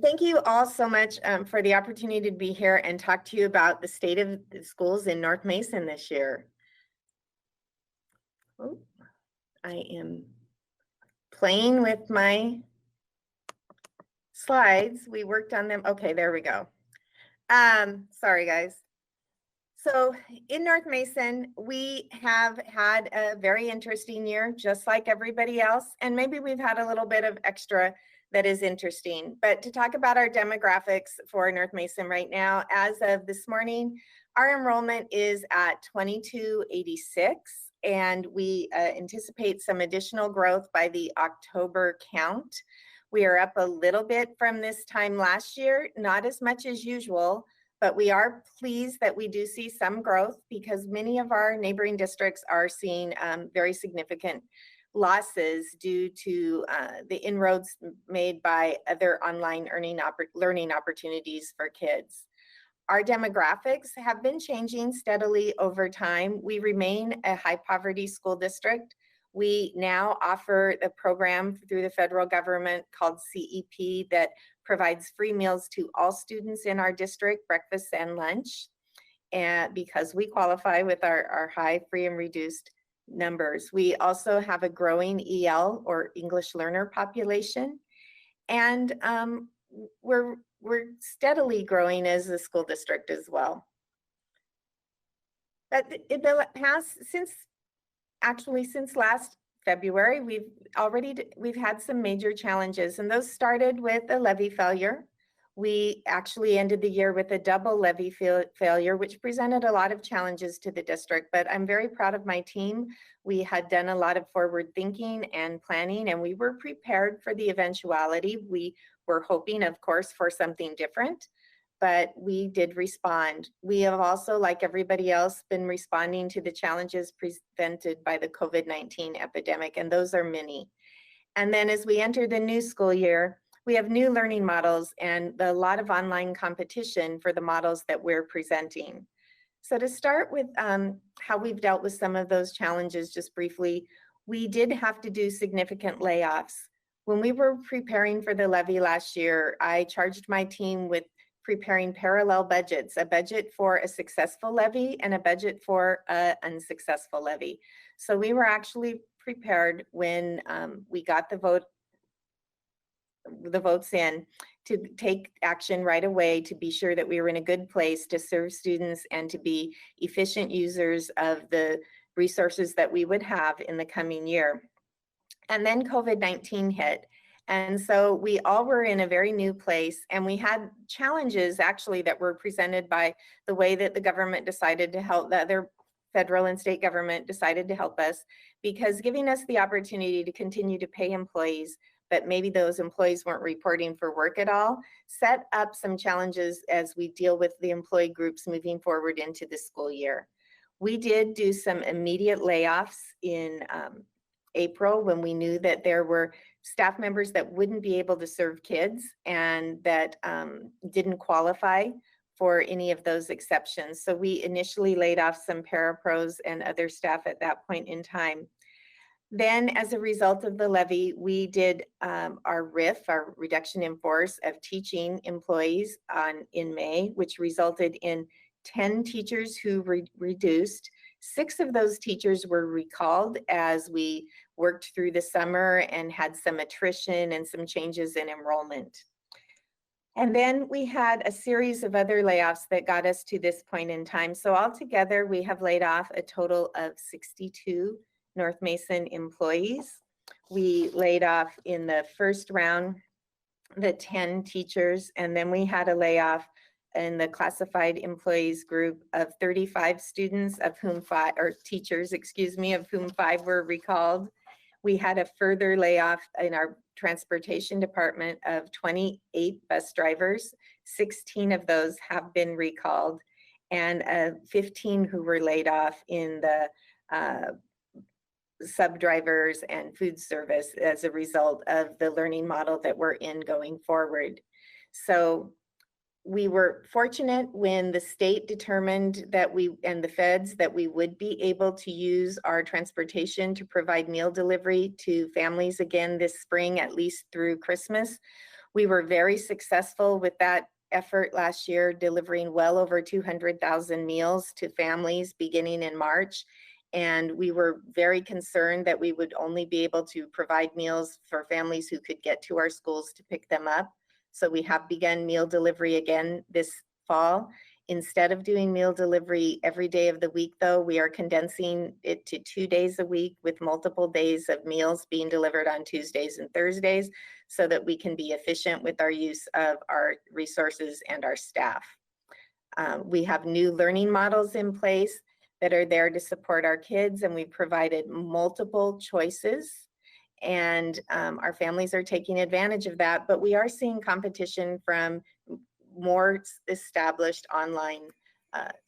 Thank you all so much for the opportunity to be here and talk to you about the state of the schools in North Mason this year. Oh, I am playing with my slides. We worked on them. Okay, there we go. Sorry, guys. So in North Mason, we have had a very interesting year, just like everybody else. And maybe we've had a little bit of extra that is interesting. But to talk about our demographics for North Mason right now, as of this morning, our enrollment is at 2286, and we anticipate some additional growth by the October count. We are up a little bit from this time last year, not as much as usual, but we are pleased that we do see some growth because many of our neighboring districts are seeing very significant losses due to the inroads made by other online learning opportunities for kids. Our demographics have been changing steadily over time. We remain a high poverty school district. We now offer the program through the federal government called CEP that provides free meals to all students in our district, breakfast and lunch, and because we qualify with our high free and reduced numbers. We also have a growing EL or English learner population, and we're steadily growing as a school district as well. But in the past, since last February, we've had some major challenges, and those started with a levy failure. We actually ended the year with a double levy failure, which presented a lot of challenges to the district, but I'm very proud of my team. We had done a lot of forward thinking and planning, and we were prepared for the eventuality. We were hoping, of course, for something different, but we did respond. We have also, like everybody else, been responding to the challenges presented by the COVID-19 epidemic, and those are many. And then as we enter the new school year, we have new learning models and a lot of online competition for the models that we're presenting. So to start with how we've dealt with some of those challenges just briefly, we did have to do significant layoffs. When we were preparing for the levy last year, I charged my team with preparing parallel budgets, a budget for a successful levy and a budget for an unsuccessful levy. So we were actually prepared when we got the votes in to take action right away to be sure that we were in a good place to serve students and to be efficient users of the resources that we would have in the coming year. And then COVID-19 hit. And so we all were in a very new place, and we had challenges actually that were presented by the way that the government decided to help, the other federal and state government decided to help us, because giving us the opportunity to continue to pay employees, but maybe those employees weren't reporting for work at all, set up some challenges as we deal with the employee groups moving forward into the school year. We did do some immediate layoffs in April when we knew that there were staff members that wouldn't be able to serve kids and that didn't qualify for any of those exceptions. So we initially laid off some parapros and other staff at that point in time. Then as a result of the levy, we did our RIF, our reduction in force of teaching employees in May, which resulted in 10 teachers who reduced. 6 of those teachers were recalled as we worked through the summer and had some attrition and some changes in enrollment. And then we had a series of other layoffs that got us to this point in time. So altogether, we have laid off a total of 62 North Mason employees. We laid off in the first round the 10 teachers, and then we had a layoff in the classified employees group of 35 students, of whom 5, or teachers, excuse me, of whom 5 were recalled. We had a further layoff in our transportation department of 28 bus drivers. 16 of those have been recalled, and 15 who were laid off in the sub drivers and food service as a result of the learning model that we're in going forward. So we were fortunate when the state determined that and the feds, that we would be able to use our transportation to provide meal delivery to families again this spring, at least through Christmas. We were very successful with that effort last year, delivering well over 200,000 meals to families beginning in March. And we were very concerned that we would only be able to provide meals for families who could get to our schools to pick them up. So we have begun meal delivery again this fall. Instead of doing meal delivery every day of the week, though, we are condensing it to 2 days a week with multiple days of meals being delivered on Tuesdays and Thursdays so that we can be efficient with our use of our resources and our staff. We have new learning models in place that are there to support our kids, and we've provided multiple choices, and our families are taking advantage of that, but we are seeing competition from more established online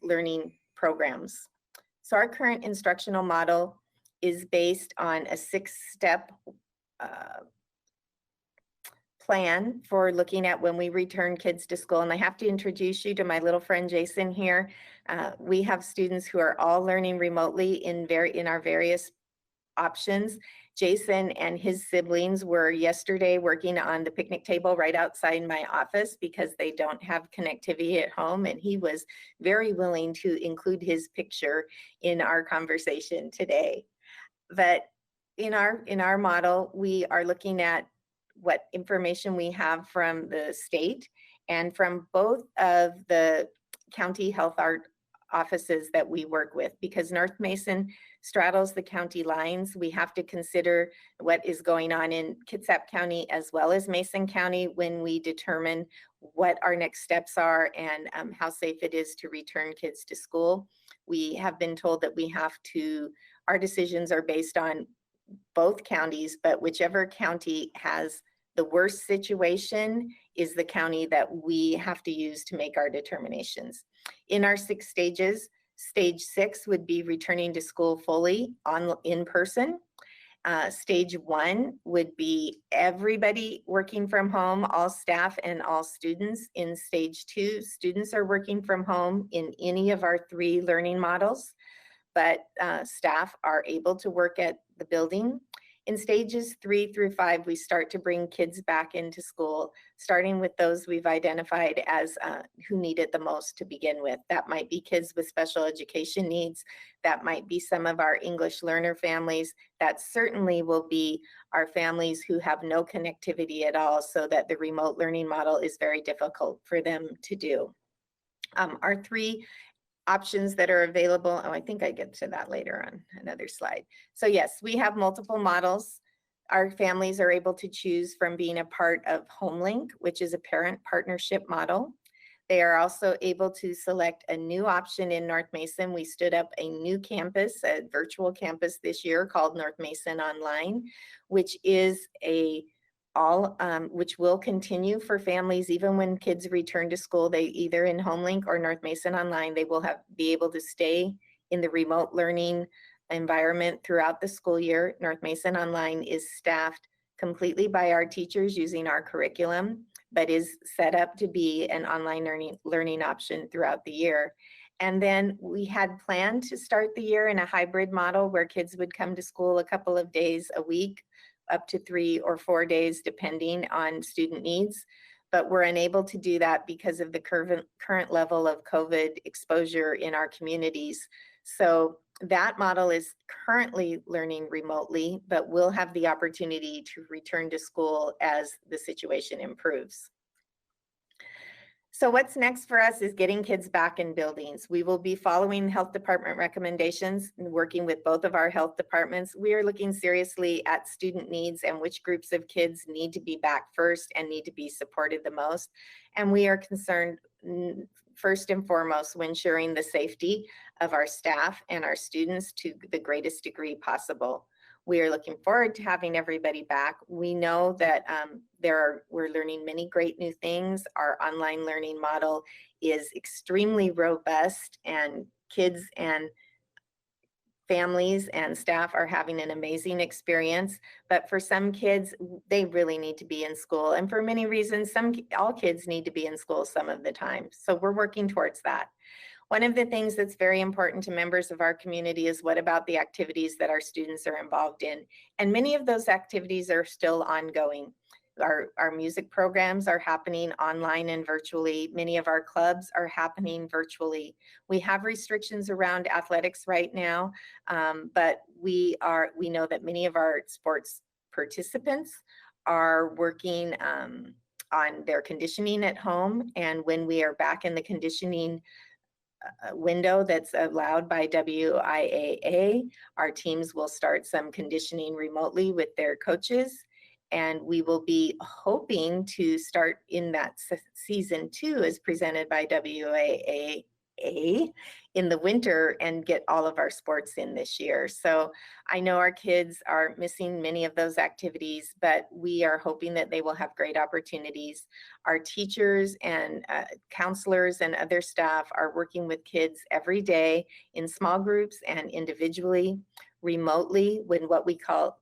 learning programs. So our current instructional model is based on a 6-step plan for looking at when we return kids to school. And I have to introduce you to my little friend Jason here. We have students who are all learning remotely in our various options. Jason and his siblings were yesterday working on the picnic table right outside my office because they don't have connectivity at home, and he was very willing to include his picture in our conversation today. But in our model, we are looking at what information we have from the state and from both of the county health offices that we work with. Because North Mason straddles the county lines, we have to consider what is going on in Kitsap County as well as Mason County when we determine what our next steps are and how safe it is to return kids to school. We have been told that our decisions are based on both counties, but whichever county has the worst situation is the county that we have to use to make our determinations. In our 6 stages, stage 6 would be returning to school fully in person. Stage 1 would be everybody working from home, all staff and all students. In stage 2, students are working from home in any of our 3 learning models, but staff are able to work at the building. In stages 3 through 5, we start to bring kids back into school, starting with those we've identified as who need it the most to begin with. That might be kids with special education needs. That might be some of our English learner families. That certainly will be our families who have no connectivity at all, so that the remote learning model is very difficult for them to do. Our 3 options that are available. Oh, I think I get to that later on another slide. So yes, we have multiple models. Our families are able to choose from being a part of HomeLink, which is a parent partnership model. They are also able to select a new option in North Mason. We stood up a new campus, a virtual campus this year called North Mason Online, which is which will continue for families even when kids return to school. They either in HomeLink or North Mason Online, they will be able to stay in the remote learning environment throughout the school year. North Mason Online is staffed completely by our teachers using our curriculum, but is set up to be an online learning option throughout the year. And then we had planned to start the year in a hybrid model where kids would come to school a couple of days a week, up to 3 or 4 days, depending on student needs. But we're unable to do that because of the current level of COVID exposure in our communities. So that model is currently learning remotely, but will have the opportunity to return to school as the situation improves. So what's next for us is getting kids back in buildings. We will be following health department recommendations and working with both of our health departments. We are looking seriously at student needs and which groups of kids need to be back first and need to be supported the most. And we are concerned first and foremost with ensuring the safety of our staff and our students to the greatest degree possible. We are looking forward to having everybody back. We know that we're learning many great new things. Our online learning model is extremely robust, and kids and families and staff are having an amazing experience. But for some kids, they really need to be in school. And for many reasons, all kids need to be in school some of the time. So we're working towards that. One of the things that's very important to members of our community is what about the activities that our students are involved in? And many of those activities are still ongoing. Our music programs are happening online and virtually. Many of our clubs are happening virtually. We have restrictions around athletics right now, but we know that many of our sports participants are working on their conditioning at home. And when we are back in the conditioning window that's allowed by WIAA, our teams will start some conditioning remotely with their coaches. And we will be hoping to start in that season 2 as presented by WIAA in the winter and get all of our sports in this year. So I know our kids are missing many of those activities, but we are hoping that they will have great opportunities. Our teachers and counselors and other staff are working with kids every day in small groups and individually, remotely, with what we call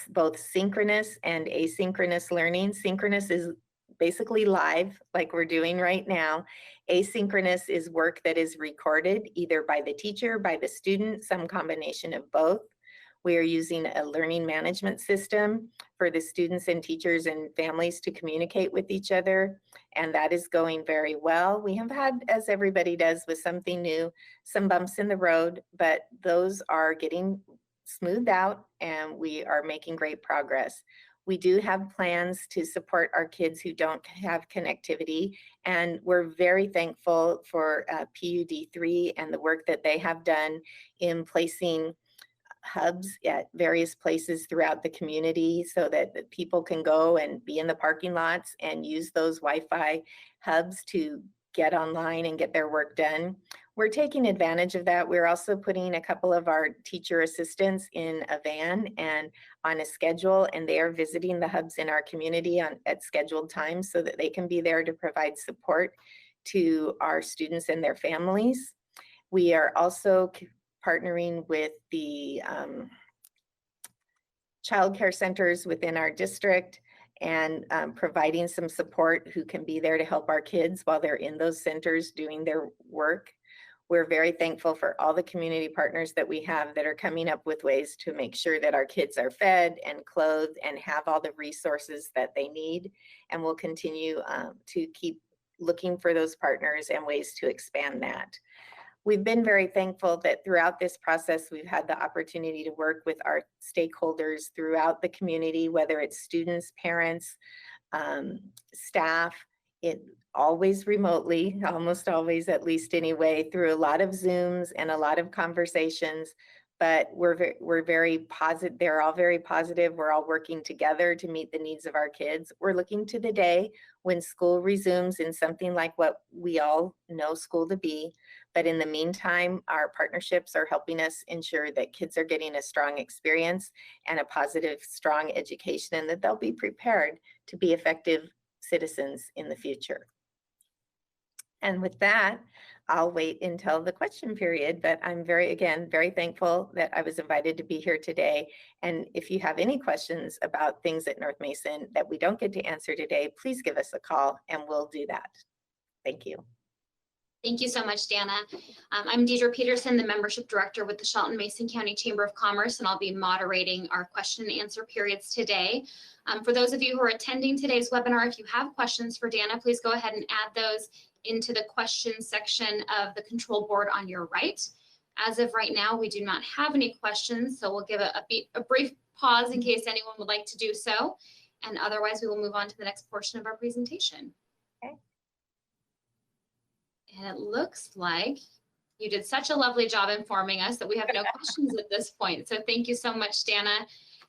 both synchronous and asynchronous learning. Synchronous is basically live, like we're doing right now. Asynchronous is work that is recorded either by the teacher, by the student, some combination of both. We are using a learning management system for the students and teachers and families to communicate with each other, and that is going very well. We have had, as everybody does with something new, some bumps in the road, but those are getting smoothed out and we are making great progress. We do have plans to support our kids who don't have connectivity, and we're very thankful for PUD3 and the work that they have done in placing hubs at various places throughout the community so that people can go and be in the parking lots and use those Wi-Fi hubs to get online and get their work done. We're taking advantage of that. We're also putting a couple of our teacher assistants in a van and on a schedule, and they are visiting the hubs in our community at scheduled times so that they can be there to provide support to our students and their families. We are also partnering with the child care centers within our district and providing some support who can be there to help our kids while they're in those centers doing their work. We're very thankful for all the community partners that we have that are coming up with ways to make sure that our kids are fed and clothed and have all the resources that they need. And we'll continue to keep looking for those partners and ways to expand that. We've been very thankful that throughout this process, we've had the opportunity to work with our stakeholders throughout the community, whether it's students, parents, staff, always remotely, almost always at least anyway, through a lot of Zooms and a lot of conversations. But we're very positive. They're all very positive. We're all working together to meet the needs of our kids. We're looking to the day when school resumes in something like what we all know school to be. But in the meantime, our partnerships are helping us ensure that kids are getting a strong experience and a positive, strong education, and that they'll be prepared to be effective citizens in the future. And with that, I'll wait until the question period, but I'm again, very thankful that I was invited to be here today. And if you have any questions about things at North Mason that we don't get to answer today, please give us a call and we'll do that. Thank you. Thank you so much, Dana. I'm Deidre Peterson, the Membership Director with the Shelton Mason County Chamber of Commerce, and I'll be moderating our question and answer periods today. For those of you who are attending today's webinar, if you have questions for Dana, please go ahead and add those into the questions section of the control board on your right. As of right now, we do not have any questions, so we'll give a brief pause in case anyone would like to do so. And otherwise, we will move on to the next portion of our presentation. Okay. And it looks like you did such a lovely job informing us that we have no questions at this point. So thank you so much, Dana.